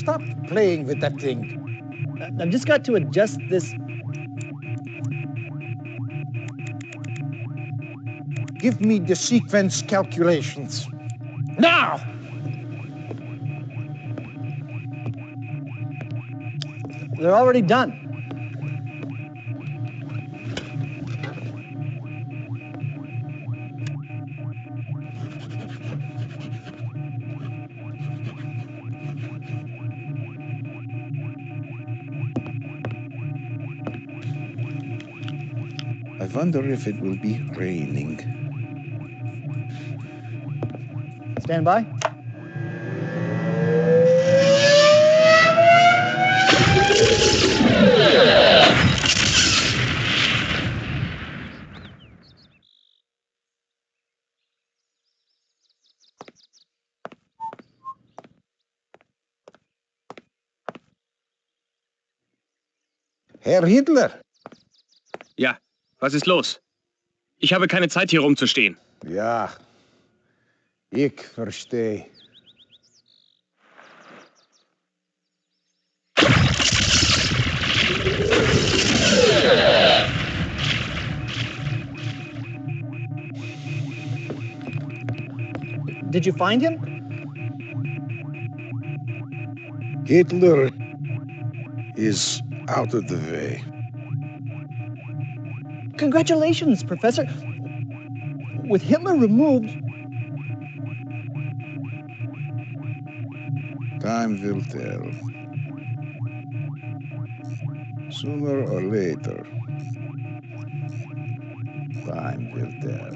Stop playing with that thing. I've just got to adjust this. Give me the sequence calculations. Now! They're already done. I wonder if it will be raining. Stand by. Herr Hitler. Ja, was ist los? Ich habe keine Zeit, hier rumzustehen. Ja, ich verstehe. Did you find him? Hitler is out of the way. Congratulations, Professor. With Hitler removed... Time will tell. Sooner or later. Time will tell.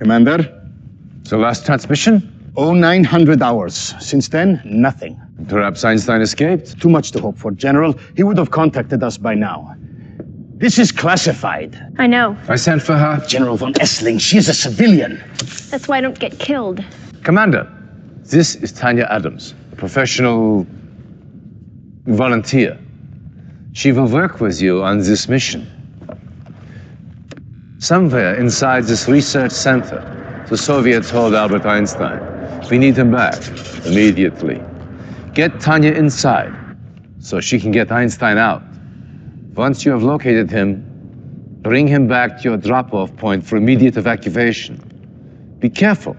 Commander? The last transmission? 0900 hours. Since then, nothing. Perhaps Einstein escaped? Too much to hope for, General. He would have contacted us by now. This is classified. I know. I sent for her. General von Essling, she is a civilian. That's why I don't get killed. Commander, this is Tanya Adams, a professional volunteer. She will work with you on this mission. Somewhere inside this research center, the Soviets hold Albert Einstein. We need him back, immediately. Get Tanya inside, so she can get Einstein out. Once you have located him, bring him back to your drop-off point for immediate evacuation. Be careful.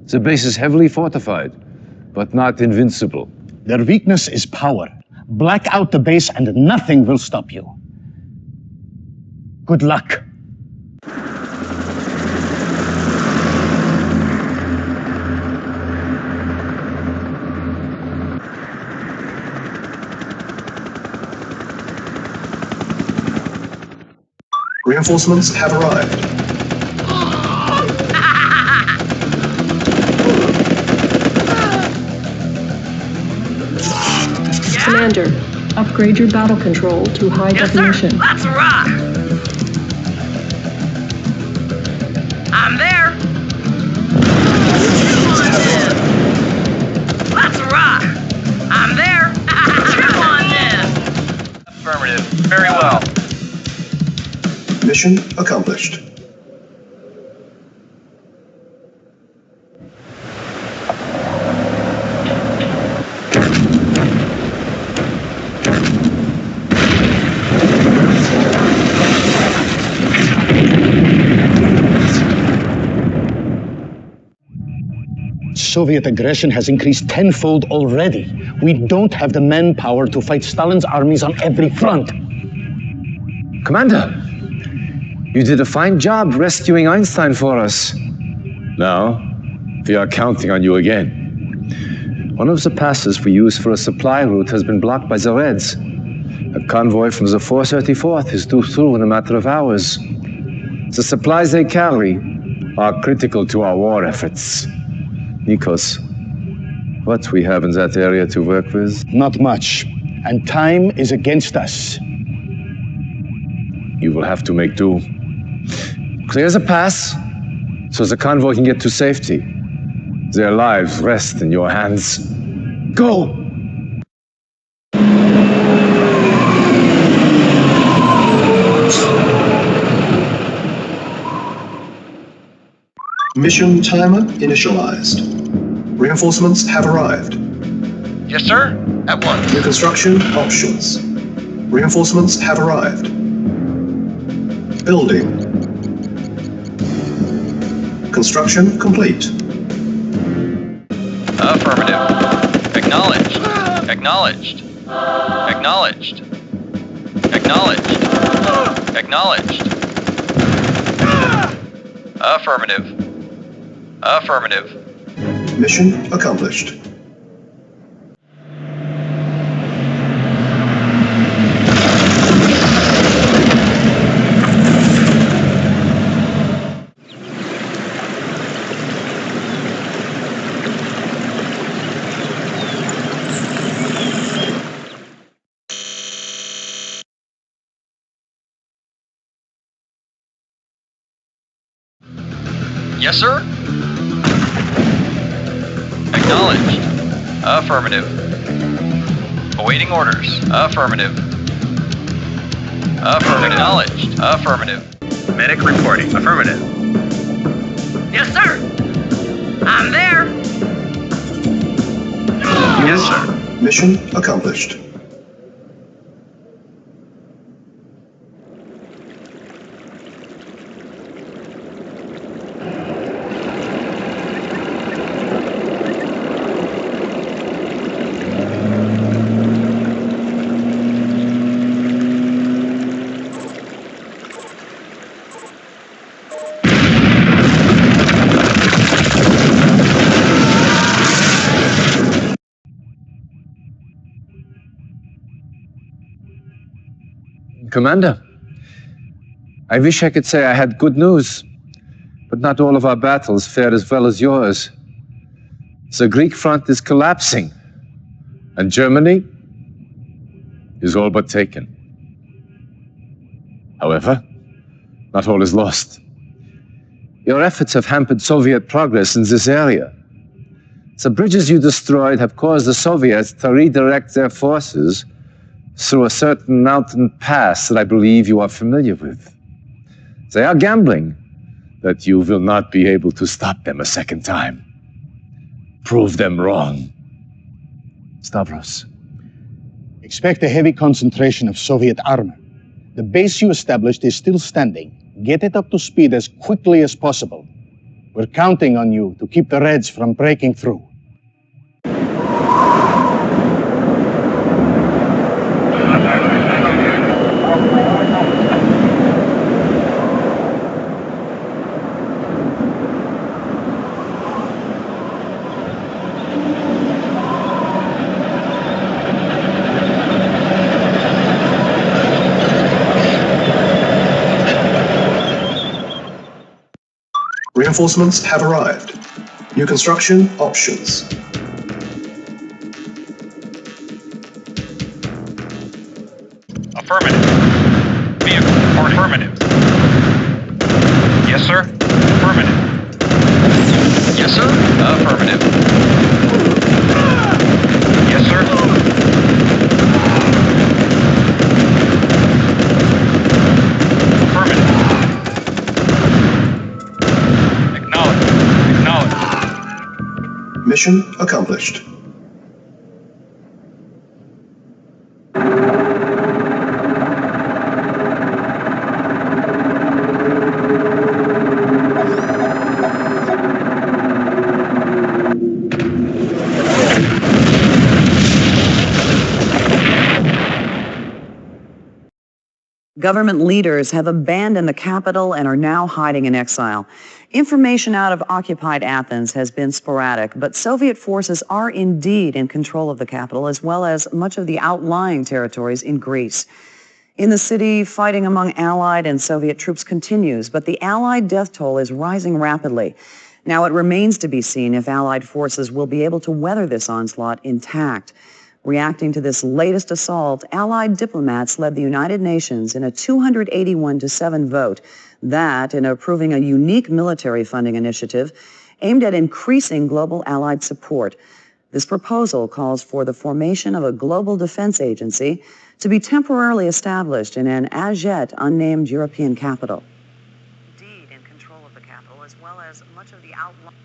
The base is heavily fortified, but not invincible. Their weakness is power. Black out the base and nothing will stop you. Good luck. Reinforcements have arrived. Commander, upgrade your battle control to high definition. Sir. Let's rock! I'm there! Let's rock! I'm there! Chew on this! Affirmative. Very well. Mission accomplished. Soviet aggression has increased tenfold already. We don't have the manpower to fight Stalin's armies on every front. Commander, you did a fine job rescuing Einstein for us. Now, we are counting on you again. One of the passes we used for a supply route has been blocked by the Reds. A convoy from the 434th is due through in a matter of hours. The supplies they carry are critical to our war efforts. Nikos, what we have in that area to work with? Not much, and time is against us. You will have to make do. Clear the pass so the convoy can get to safety. Their lives rest in your hands. Go! Mission timer initialized. Reinforcements have arrived. Yes, sir. At once. New construction options. Reinforcements have arrived. Building. Construction complete. Affirmative. Acknowledged. Acknowledged. Acknowledged. Acknowledged. Acknowledged. Affirmative. Affirmative. Mission accomplished. Yes, sir. Acknowledged. Affirmative. Awaiting orders. Affirmative. Affirmative. Acknowledged. Affirmative. Medic reporting. Affirmative. Yes, sir. I'm there. Yes, sir. Mission accomplished. Commander, I wish I could say I had good news, but not all of our battles fared as well as yours. The Greek front is collapsing, and Germany is all but taken. However, not all is lost. Your efforts have hampered Soviet progress in this area. The bridges you destroyed have caused the Soviets to redirect their forces through a certain mountain pass that I believe you are familiar with. They are gambling that you will not be able to stop them a second time. Prove them wrong. Stavros. Expect a heavy concentration of Soviet armor. The base you established is still standing. Get it up to speed as quickly as possible. We're counting on you to keep the Reds from breaking through. Reinforcements have arrived. New construction options. Affirmative. Vehicle. Affirmative. Yes, sir. Affirmative. Yes, sir. Affirmative. Yes, sir. Affirmative. Mission accomplished. Government leaders have abandoned the capital and are now hiding in exile. Information out of occupied Athens has been sporadic, but Soviet forces are indeed in control of the capital as well as much of the outlying territories in Greece. In the city, fighting among Allied and Soviet troops continues, but the Allied death toll is rising rapidly. Now it remains to be seen if Allied forces will be able to weather this onslaught intact. Reacting to this latest assault, Allied diplomats led the United Nations in a 281-7 vote that, in approving a unique military funding initiative aimed at increasing global Allied support. This proposal calls for the formation of a global defense agency to be temporarily established in an as yet unnamed European capital. Indeed, in control of the capital as well as much of the outlying.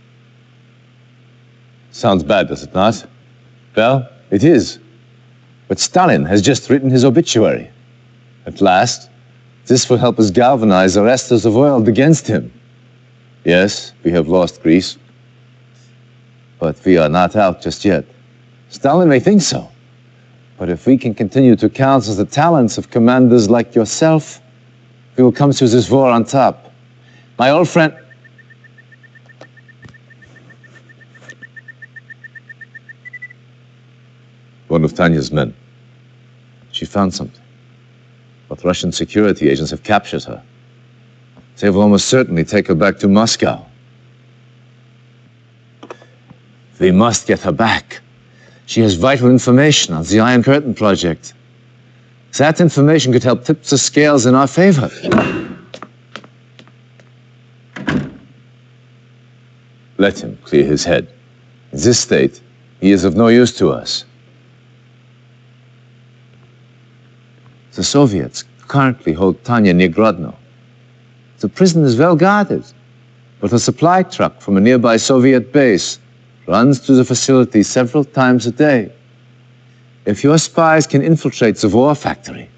Sounds bad, does it not? Well, it is. But Stalin has just written his obituary. At last, this will help us galvanize the rest of the world against him. Yes, we have lost Greece, but we are not out just yet. Stalin may think so, but if we can continue to counsel the talents of commanders like yourself, we will come through this war on top. My old friend... One of Tanya's men. She found something. But Russian security agents have captured her. They will almost certainly take her back to Moscow. We must get her back. She has vital information on the Iron Curtain project. That information could help tip the scales in our favor. Let him clear his head. In this state, he is of no use to us. The Soviets currently hold Tanya near Grodno. The prison is well guarded, but a supply truck from a nearby Soviet base runs through the facility several times a day. If your spies can infiltrate the war factory,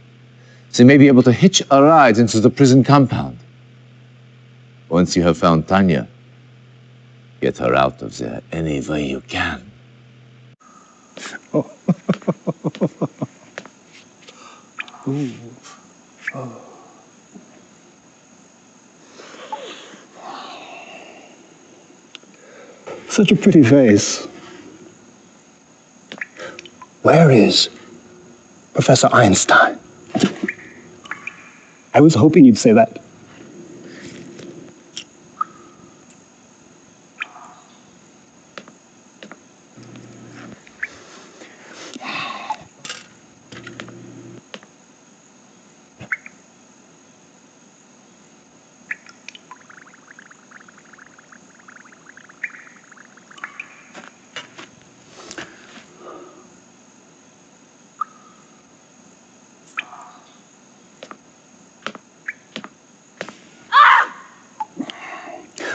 they may be able to hitch a ride into the prison compound. Once you have found Tanya, get her out of there any way you can. Ooh. Oh. Such a pretty face. Where is Professor Einstein? I was hoping you'd say that.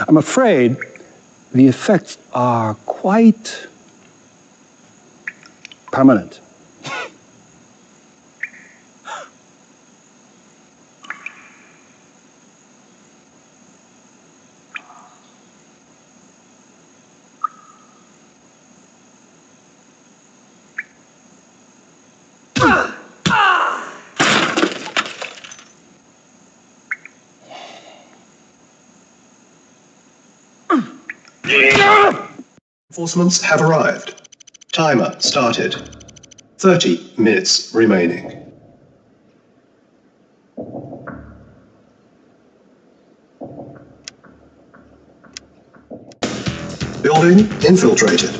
I'm afraid the effects are quite permanent. Reinforcements have arrived. Timer started. 30 minutes remaining. Building infiltrated.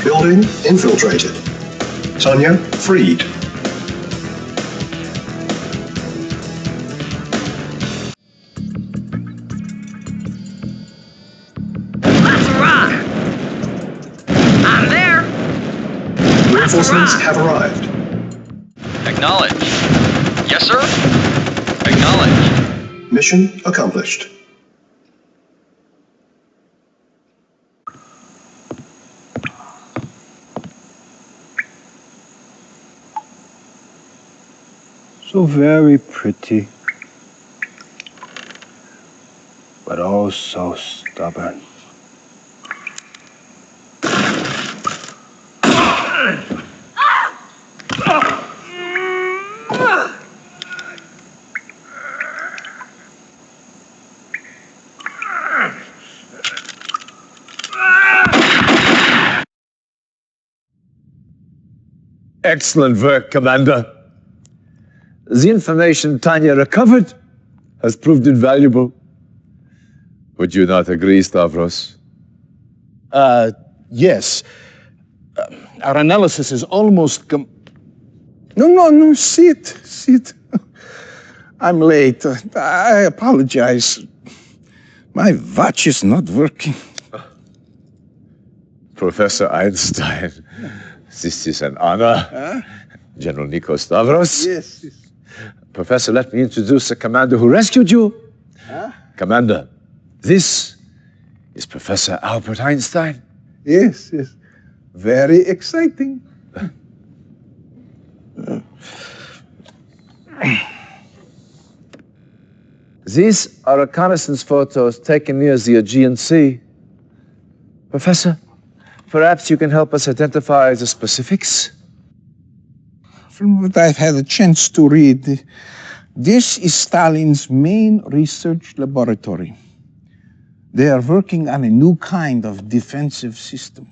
Building infiltrated. Tanya freed. Reinforcements have arrived. Acknowledged. Yes, sir. Acknowledged. Mission accomplished. So very pretty, but oh so stubborn. Excellent work, Commander. The information Tanya recovered has proved invaluable. Would you not agree, Stavros? Yes. Our analysis is almost No, sit. I'm late. I apologize. My watch is not working. Professor Einstein, this is an honor. General Nico Stavros. Yes. Professor, let me introduce the commander who rescued you. Commander, this is Professor Albert Einstein. Yes. Very exciting. These are reconnaissance photos taken near the Aegean Sea. Professor, perhaps you can help us identify the specifics? From what I've had a chance to read, this is Stalin's main research laboratory. They are working on a new kind of defensive system.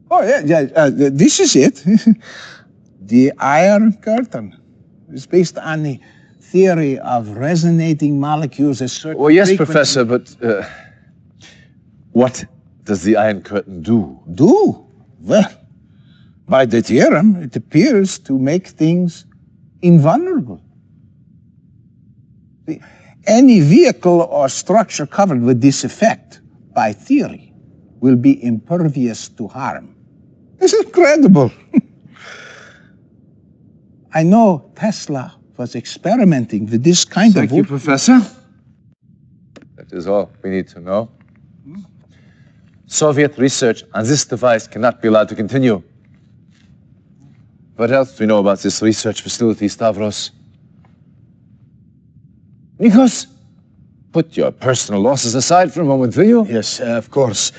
Oh, yeah, this is it. The Iron Curtain. It's based on the theory of resonating molecules at certain Well, yes, frequencies. Professor, but what does the Iron Curtain do? Do? Well, by the theorem, it appears to make things invulnerable. See, any vehicle or structure covered with this effect, by theory, will be impervious to harm. It's incredible. I know Tesla was experimenting with this kind Thank of... you, Professor. That is all we need to know. Soviet research on this device cannot be allowed to continue. What else do we know about this research facility, Stavros? Nikos, put your personal losses aside for a moment, will you? Yes, of course.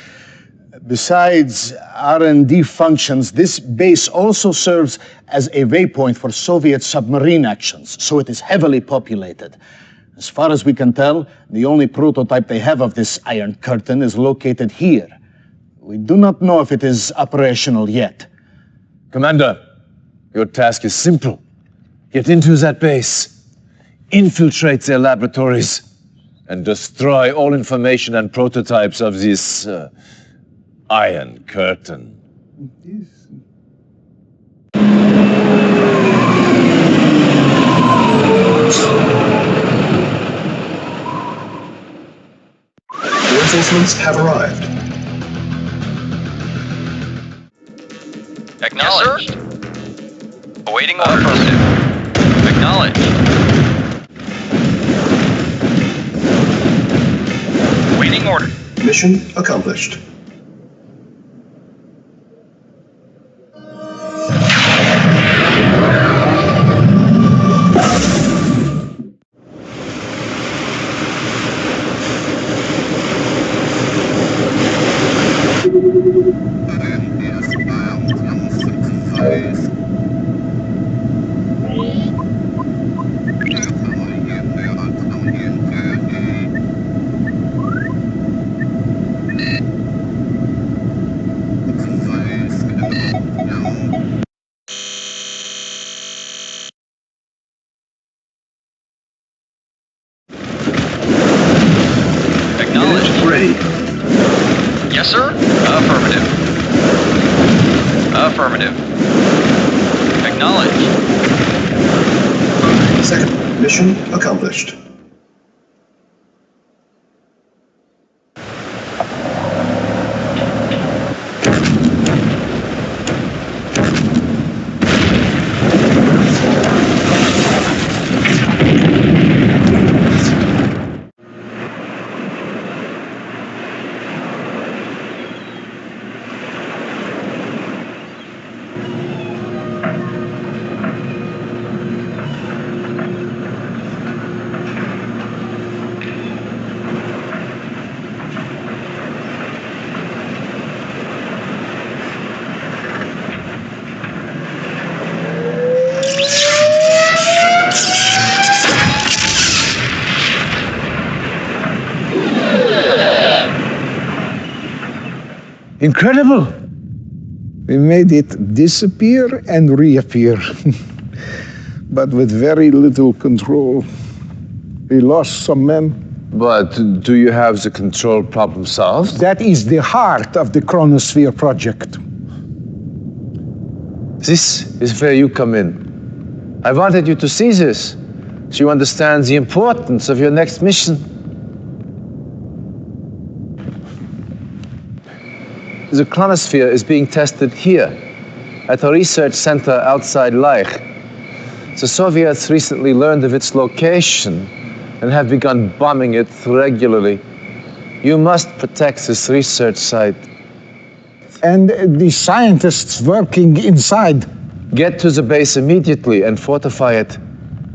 Besides R&D functions, this base also serves as a waypoint for Soviet submarine actions, so it is heavily populated. As far as we can tell, the only prototype they have of this Iron Curtain is located here. We do not know if it is operational yet. Commander, your task is simple. Get into that base, infiltrate their laboratories, and destroy all information and prototypes of this Iron Curtain. Reinforcements have arrived. Acknowledged. Awaiting orders. Affirmative. Acknowledged. Awaiting order. Mission accomplished. Yes, sir? Affirmative. Affirmative. Acknowledged. Second mission accomplished. Incredible! We made it disappear and reappear, but with very little control. We lost some men. But do you have the control problem solved? That is the heart of the Chronosphere project. This is where you come in. I wanted you to see this, so you understand the importance of your next mission. The Chronosphere is being tested here, at a research center outside Leich. The Soviets recently learned of its location and have begun bombing it regularly. You must protect this research site. And the scientists working inside? Get to the base immediately and fortify it.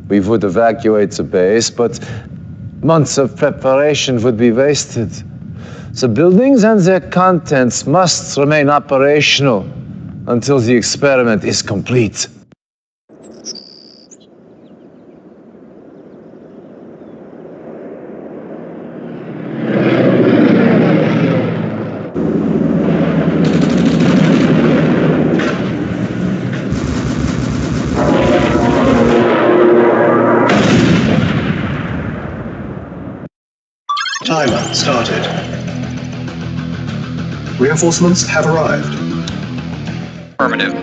We would evacuate the base, but months of preparation would be wasted. The buildings and their contents must remain operational until the experiment is complete. Timer started. Reinforcements have arrived. Affirmative.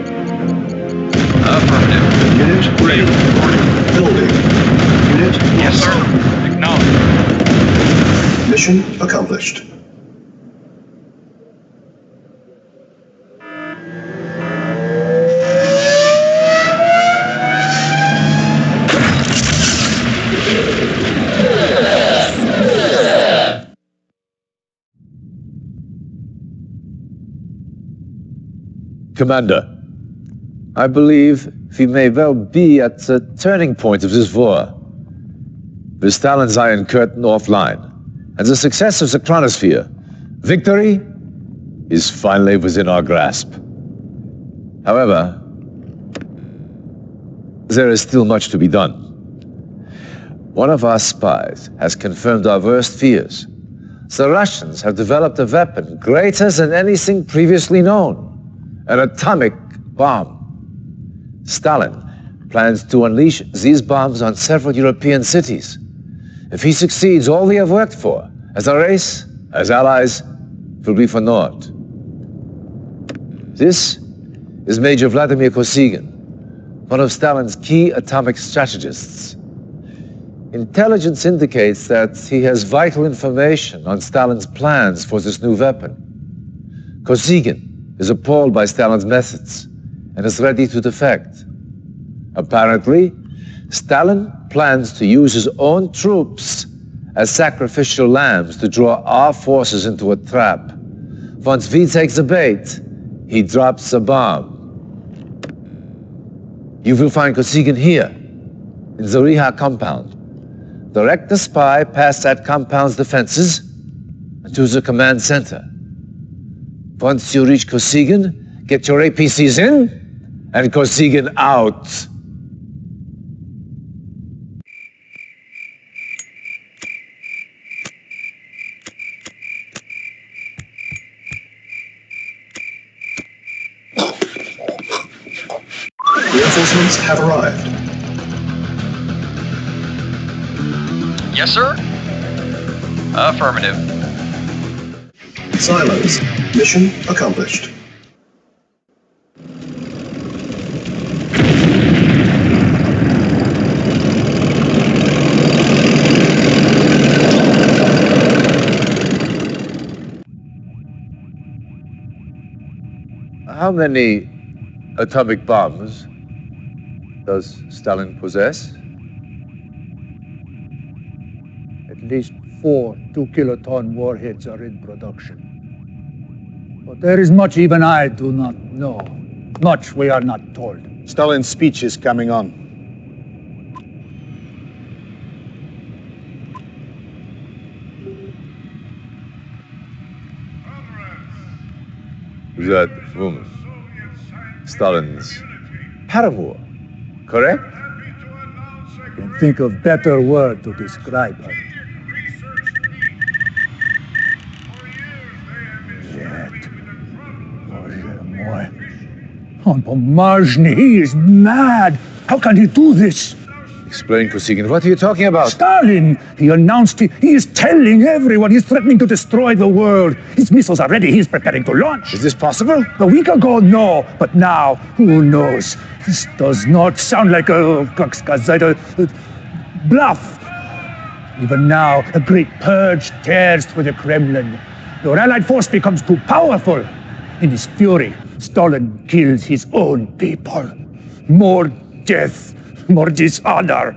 Affirmative. Unit ready. Building. Unit Yes, lost. sir. Acknowledged. Mission accomplished. Commander, I believe we may well be at the turning point of this war. With Stalin's Iron Curtain offline, and the success of the Chronosphere, victory is finally within our grasp. However, there is still much to be done. One of our spies has confirmed our worst fears. The Russians have developed a weapon greater than anything previously known. An atomic bomb. Stalin plans to unleash these bombs on several European cities. If he succeeds, all we have worked for, as a race, as allies, will be for naught. This is Major Vladimir Kosygin, one of Stalin's key atomic strategists. Intelligence indicates that he has vital information on Stalin's plans for this new weapon. Kosygin is appalled by Stalin's methods and is ready to defect. Apparently, Stalin plans to use his own troops as sacrificial lambs to draw our forces into a trap. Once V takes the bait, he drops the bomb. You will find Kosygin here, in the Riha compound. Direct the spy past that compound's defenses and to the command center. Once you reach Kosygin, get your APCs in and Kosygin out. Reinforcements have arrived. Yes, sir? Affirmative. Silos. Mission accomplished. How many atomic bombs does Stalin possess? At least 4 2-kiloton warheads are in production. But there is much even I do not know. Much we are not told. Stalin's speech is coming on. That woman, Stalin's paramour, correct? I can think of better word to describe her. Yet, On Pomazhny, he is mad. How can he do this? Explain, Kosygin. What are you talking about? Stalin! He announced he is telling everyone. He's threatening to destroy the world. His missiles are ready. He's preparing to launch. Is this possible? A week ago, no. But now, who knows? This does not sound like a bluff. Even now, a great purge tears through the Kremlin. Your allied force becomes too powerful. In his fury, Stalin kills his own people. More death, more dishonor.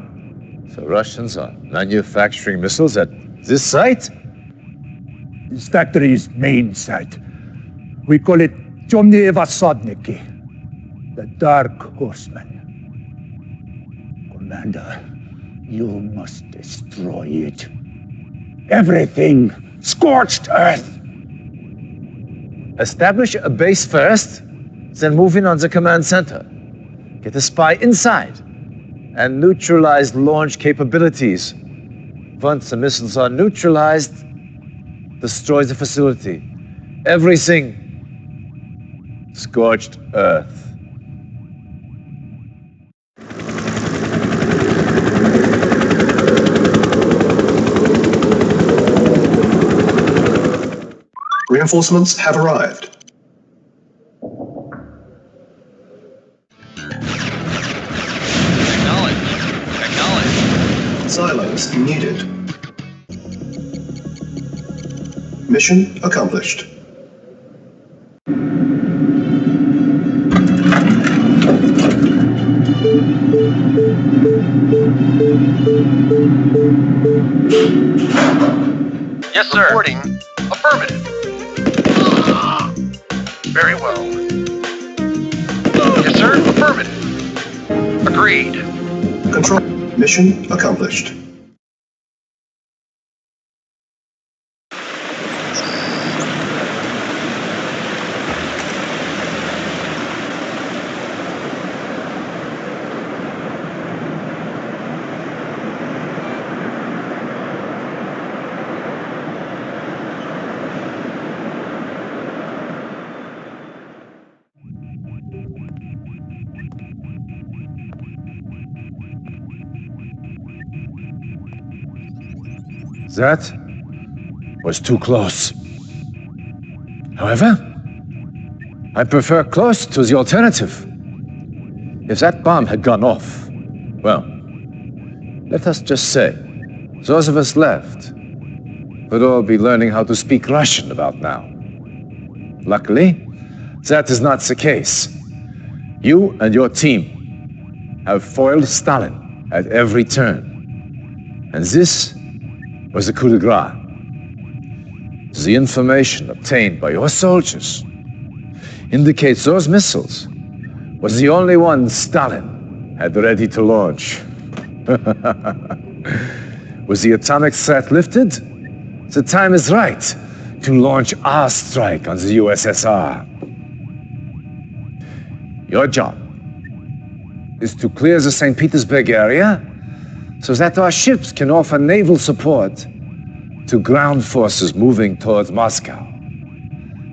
The Russians are manufacturing missiles at this site? His factory's main site. We call it Temnye Vasodniki, the Dark Horseman. Commander, you must destroy it. Everything. Scorched earth. Establish a base first, then move in on the command center. Get a spy inside, and neutralize launch capabilities. Once the missiles are neutralized, destroy the facility. Everything. Scorched earth. Reinforcements have arrived. Acknowledge. Silos needed. Mission accomplished. Yes, sir. Reporting. Affirmative. Very well. Yes, sir. Affirmative. Agreed. Control. Mission accomplished. That was too close. However, I prefer close to the alternative. If that bomb had gone off, well, let us just say, those of us left would all be learning how to speak Russian about now. Luckily, that is not the case. You and your team have foiled Stalin at every turn. And this was the coup de grace. The information obtained by your soldiers indicates those missiles was the only one Stalin had ready to launch. Was the atomic threat lifted? The time is right to launch our strike on the USSR. Your job is to clear the St. Petersburg area so that our ships can offer naval support to ground forces moving towards Moscow.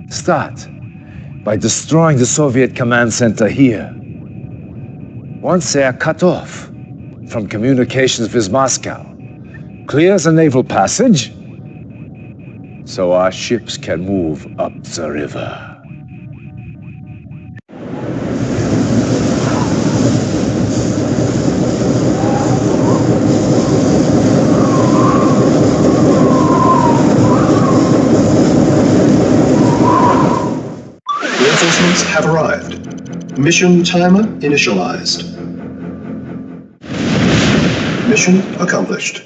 Start by destroying the Soviet command center here. Once they are cut off from communications with Moscow, clear the naval passage so our ships can move up the river. Reinforcements have arrived. Mission timer initialized. Mission accomplished.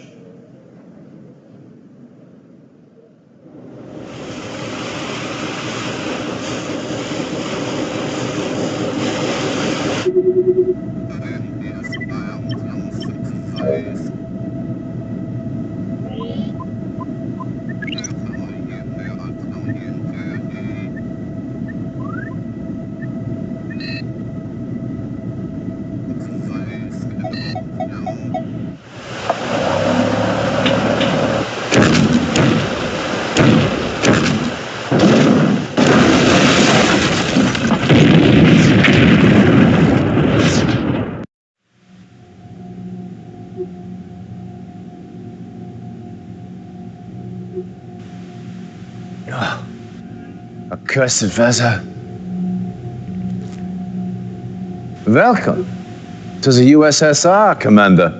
Oh, accursed Vaza. Welcome to the USSR, Commander.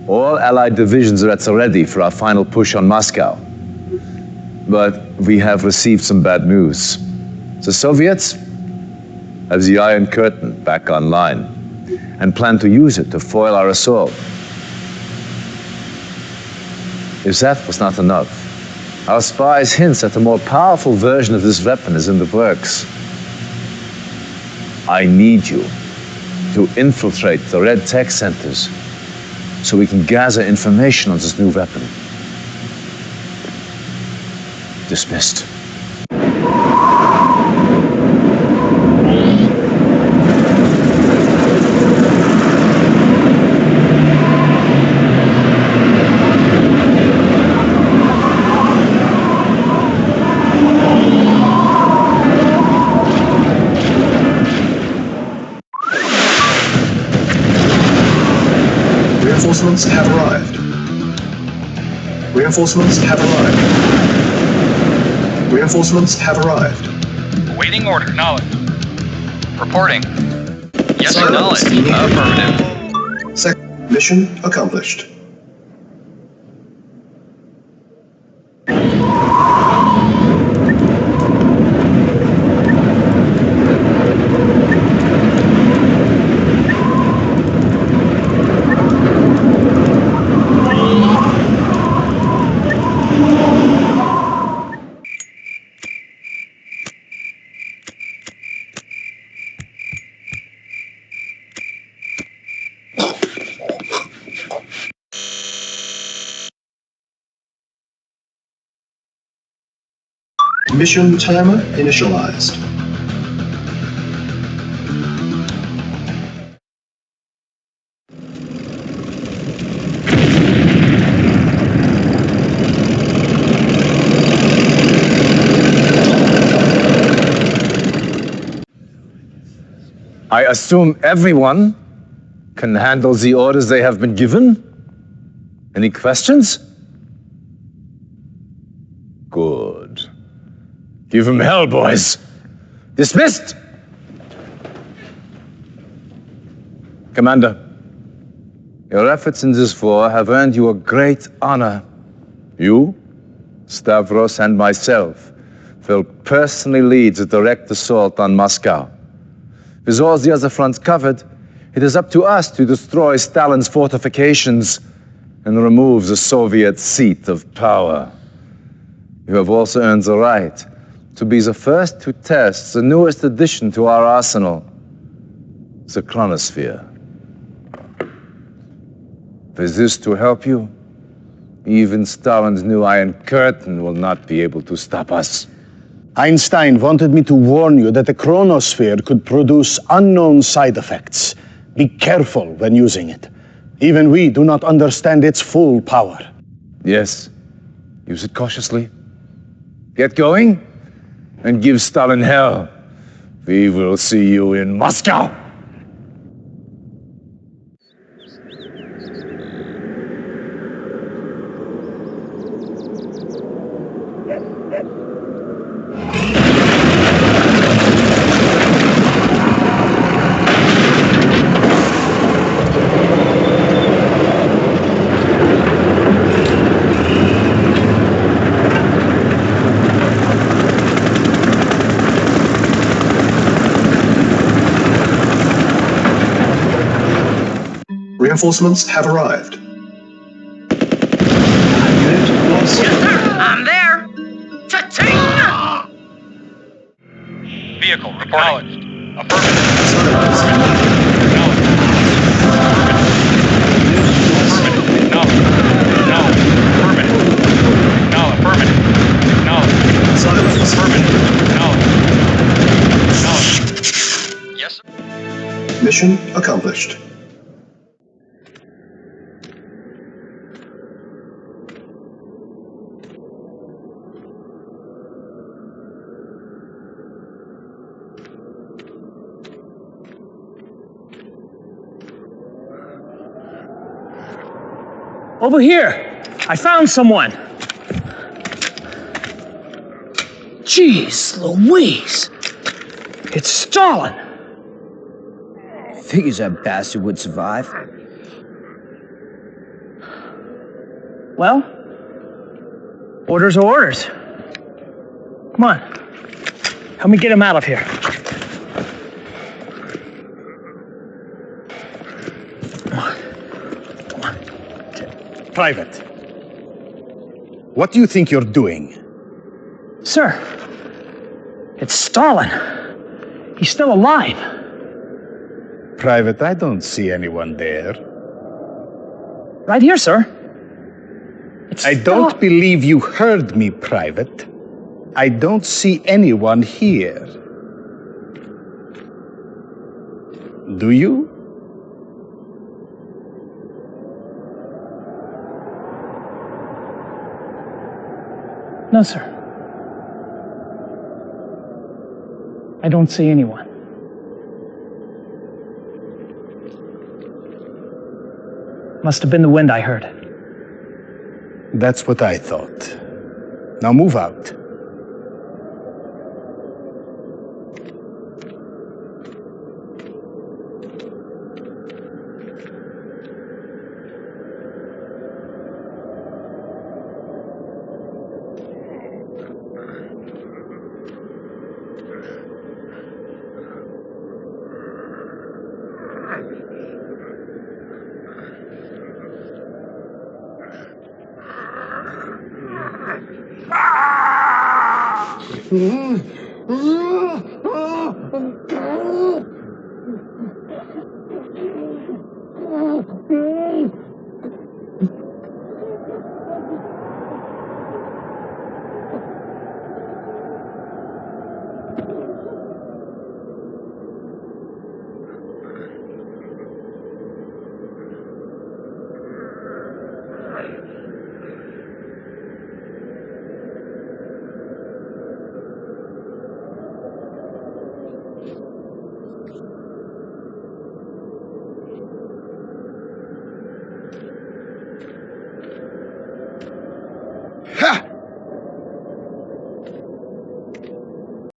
All Allied divisions are at the ready for our final push on Moscow. But we have received some bad news. The Soviets have the Iron Curtain back online and plan to use it to foil our assault. If that was not enough, our spies hint that a more powerful version of this weapon is in the works. I need you to infiltrate the Red Tech Centers so we can gather information on this new weapon. Dismissed. Reinforcements have arrived. Reinforcements have arrived. Reinforcements have arrived. Awaiting order. Knowledge. Reporting. Yes, sir. Silence. Knowledge. Affirmative. Mission accomplished. Mission timer initialized. I assume everyone can handle the orders they have been given? Any questions? Good. Give him hell, boys. Dismissed! Commander, your efforts in this war have earned you a great honor. You, Stavros, and myself will personally lead the direct assault on Moscow. With all the other fronts covered, it is up to us to destroy Stalin's fortifications and remove the Soviet seat of power. You have also earned the right to be the first to test the newest addition to our arsenal, the chronosphere. With this to help you, even Stalin's new Iron Curtain will not be able to stop us. Einstein wanted me to warn you that the chronosphere could produce unknown side effects. Be careful when using it. Even we do not understand its full power. Yes, use it cautiously. Get going and give Stalin hell. We will see you in Moscow. Reinforcements have arrived. Yes, sir. I'm there. Cha-ching! Vehicle reporting. Affirmative. Mission accomplished. Over here! I found someone! Jeez Louise! It's Stalin! Figures that bastard would survive. Well, orders are orders. Come on. Help me get him out of here. Private, what do you think you're doing? Sir, it's Stalin. He's still alive. Private, I don't see anyone there. Right here, sir. I don't believe you heard me, Private. I don't see anyone here. Do you? No, sir. I don't see anyone. Must have been the wind I heard. That's what I thought. Now move out.